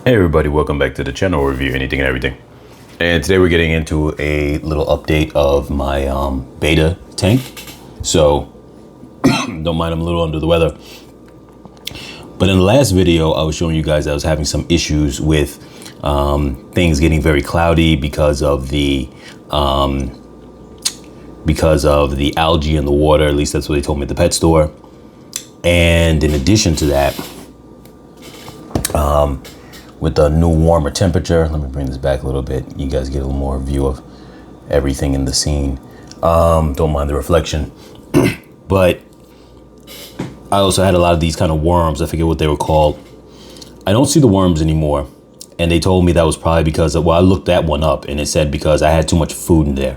Hey everybody, welcome back to the channel review anything and everything. And today we're getting into a little update of my Betta tank. So don't mind, I'm a little under the weather. But in the last video, I was showing you guys I was having some issues with things getting very cloudy because of the algae in the water. At least that's what they told me at the pet store. And in addition to that, with the new warmer temperature, let me bring this back a little bit. You guys get a little more view of everything in the scene. Don't mind the reflection. But I also had a lot of these kind of worms. I forget what they were called. I don't see the worms anymore. And they told me that was probably because of, well, I looked that one up and it said because I had too much food in there.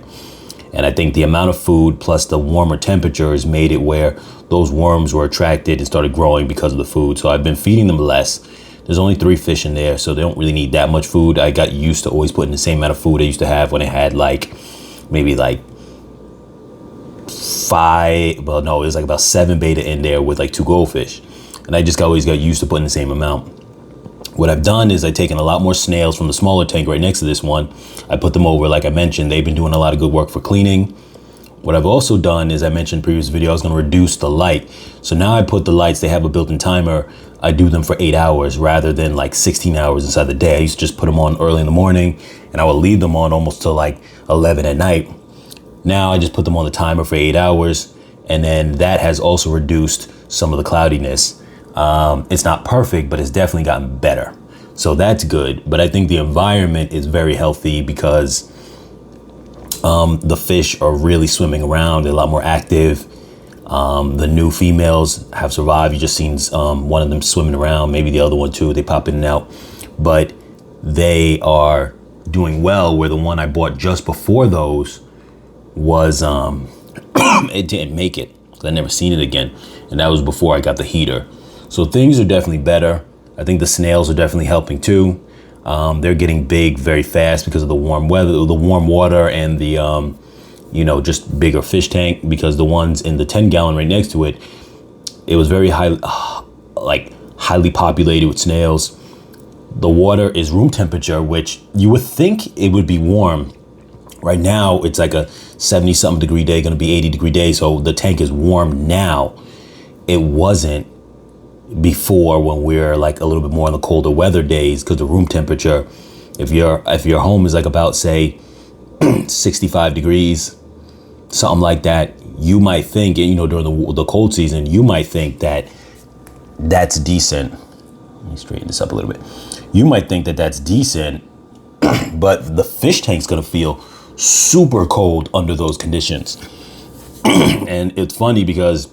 And I think the amount of food plus the warmer temperatures made it where those worms were attracted and started growing because of the food. So I've been feeding them less. There's only 3 fish in there, so they don't really need that much food. I got used to always putting the same amount of food I used to have when I had maybe 5, well, no, it was like about 7 betta in there with 2 goldfish. And I just always got used to putting the same amount. What I've done is I've taken a lot more snails from the smaller tank right next to this one. I put them over, like I mentioned. They've been doing a lot of good work for cleaning. What I've also done is, I mentioned in the previous video, I was going to reduce the light. So now I put the lights, they have a built-in timer. I do them for 8 hours rather than 16 hours inside the day. I used to just put them on early in the morning and I would leave them on almost till 11 at night. Now I just put them on the timer for 8 hours, and then that has also reduced some of the cloudiness. It's not perfect, but it's definitely gotten better. So that's good. But I think the environment is very healthy because the fish are really swimming around. They're a lot more active. The new females have survived. You just seen one of them swimming around, maybe the other one too. They pop in and out, but they are doing well, where the one I bought just before those was, it didn't make it. I never seen it again. And that was before I got the heater. So things are definitely better. I think the snails are definitely helping too. They're getting big very fast because of the warm weather, the warm water, and the, just bigger fish tank, because the ones in the 10-gallon right next to it, it was very highly populated with snails. The water is room temperature, which you would think it would be warm. Right now, it's like a 70-something degree day, going to be 80-degree day. So the tank is warm now. It wasn't before, when we're a little bit more in the colder weather days, because the room temperature, if your home is about, say, 65 degrees, something like that, you might think, during the cold season, you might think that that's decent. Let me straighten this up a little bit. You might think that that's decent, but the fish tank's gonna feel super cold under those conditions. And it's funny because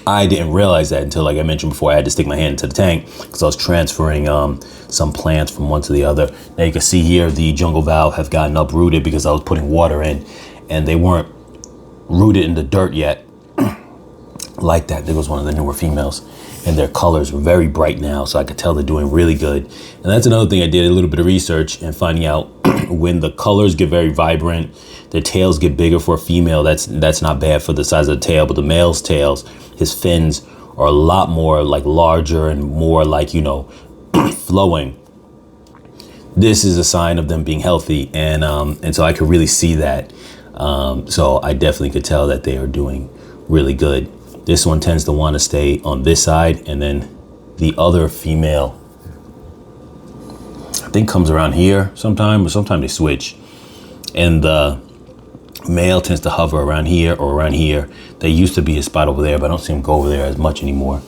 I didn't realize that until, like I mentioned before, I had to stick my hand into the tank because I was transferring some plants from one to the other. Now you can see here the jungle valve have gotten uprooted because I was putting water in, and they weren't rooted in the dirt yet like that. There was one of the newer females, and their colors were very bright now, so I could tell they're doing really good. And that's another thing I did a little bit of research and finding out when the colors get very vibrant, their tails get bigger for a female. That's not bad for the size of the tail, but the male's tails, his fins are a lot more larger and more flowing. This is a sign of them being healthy, and so I could really see that. So I definitely could tell that they are doing really good. This one tends to want to stay on this side, and then the other female, I think, comes around here sometime, but sometimes they switch. And the male tends to hover around here or around here. There used to be a spot over there, but I don't see him go over there as much anymore.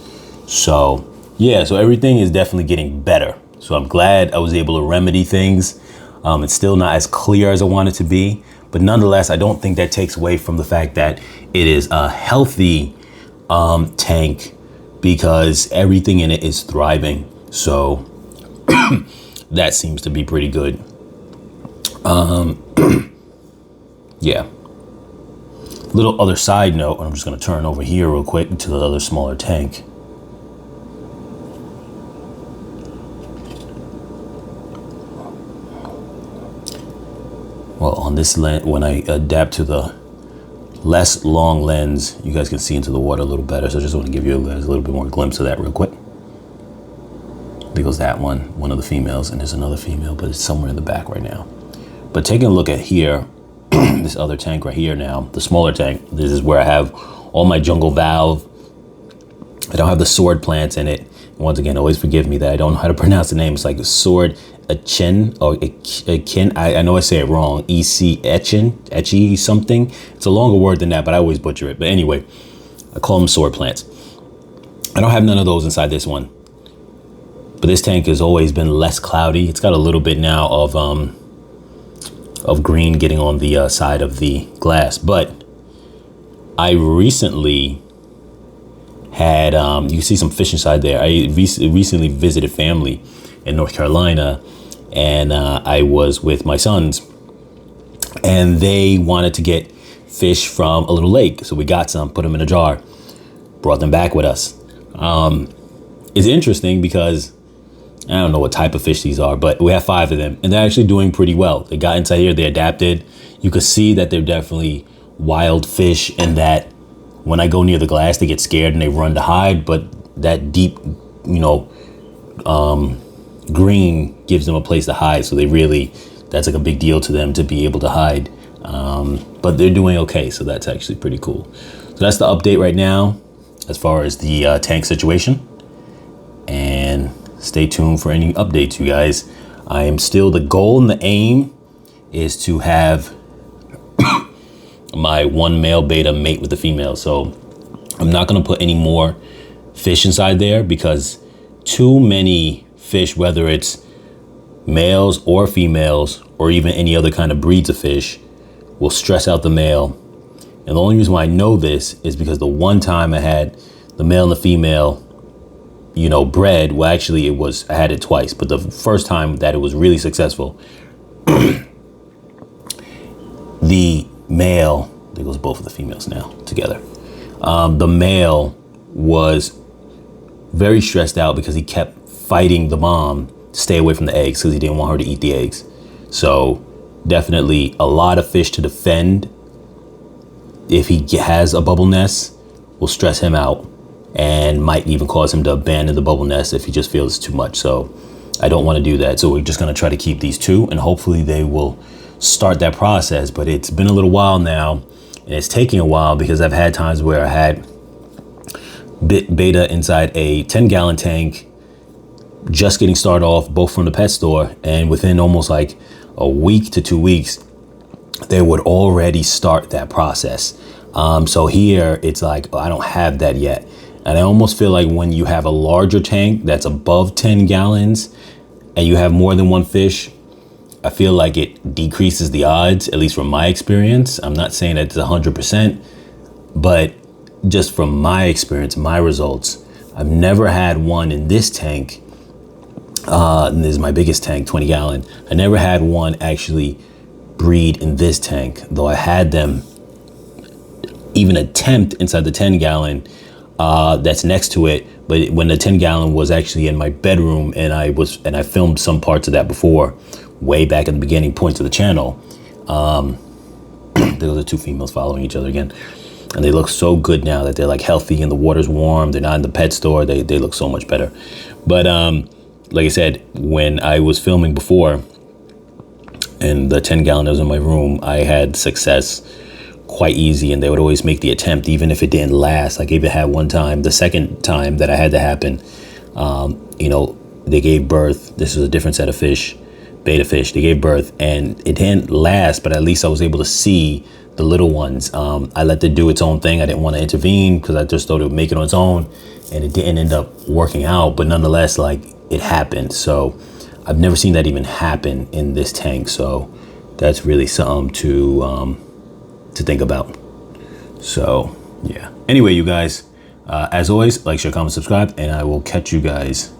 So yeah, so everything is definitely getting better. So I'm glad I was able to remedy things. It's still not as clear as I want it to be, but nonetheless, I don't think that takes away from the fact that it is a healthy tank, because everything in it is thriving. So that seems to be pretty good. Yeah. Little other side note, I'm just going to turn over here real quick to the other smaller tank. Well, on this lens, when I adapt to the less long lens, you guys can see into the water a little better. So I just want to give you guys a little bit more glimpse of that real quick. There goes that one of the females, and there's another female, but it's somewhere in the back right now. But taking a look at here, this other tank right here now, the smaller tank, this is where I have all my jungle valve. I don't have the sword plants in it. Once again, always forgive me that I don't know how to pronounce the name. It's like a sword, Echin, or Ekin. I know I say it wrong. Echin something. It's a longer word than that, but I always butcher it. But anyway, I call them sword plants. I don't have none of those inside this one. But this tank has always been less cloudy. It's got a little bit now of green getting on the side of the glass. But I recently had, you can see some fish inside there. I recently visited family in North Carolina, and I was with my sons, and they wanted to get fish from a little lake. So we got some, put them in a jar, brought them back with us. It's interesting because I don't know what type of fish these are, but we have 5 of them, and they're actually doing pretty well. They got inside here, they adapted. You could see that they're definitely wild fish, and that when I go near the glass, they get scared and they run to hide. But that deep, green gives them a place to hide. So that's like a big deal to them to be able to hide. But they're doing okay, so that's actually pretty cool. So that's the update right now as far as the tank situation. And stay tuned for any updates, you guys. I am still, the goal and the aim is to have my one male beta mate with the female. So I'm not going to put any more fish inside there, because too many fish, whether it's males or females or even any other kind of breeds of fish, will stress out the male. And the only reason why I know this is because the one time I had the male and the female bred, well, actually I had it twice, but the first time that it was really successful, the male, there goes both of the females now together. The male was very stressed out because he kept fighting the mom to stay away from the eggs, because he didn't want her to eat the eggs. So definitely a lot of fish to defend. If he has a bubble nest, will stress him out and might even cause him to abandon the bubble nest if he just feels too much. So I don't want to do that. So we're just going to try to keep these 2, and hopefully they will start that process. But it's been a little while now, and it's taking a while, because I've had times where I had beta inside a 10-gallon tank, just getting started off, both from the pet store, and within almost like a week to 2 weeks, they would already start that process. So here it's like, I don't have that yet. And I almost feel like when you have a larger tank that's above 10 gallons and you have more than one fish, I feel like it decreases the odds, at least from my experience. I'm not saying that it's 100%, but just from my experience, my results, I've never had one in this tank. And this is my biggest tank, 20 gallon. I never had one actually breed in this tank, though I had them even attempt inside the 10 gallon that's next to it. But when the 10 gallon was actually in my bedroom, and I filmed some parts of that before, way back at the beginning points of the channel. Those are 2 females following each other again. And they look so good now that they're like healthy and the water's warm. They're not in the pet store. They look so much better. But like I said, when I was filming before and the 10 gallon was in my room, I had success quite easy, and they would always make the attempt, even if it didn't last. Like, even had one time, the second time that I had to happen, they gave birth. This was a different set of fish, beta fish. They gave birth, and it didn't last, but at least I was able to see the little ones. I let it do its own thing. I didn't want to intervene because I just thought it would make it on its own, and it didn't end up working out. But nonetheless, like, it happened. So I've never seen that even happen in this tank. So that's really something to think about. So yeah. Anyway, you guys, as always, like, share, comment, subscribe, and I will catch you guys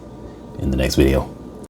in the next video.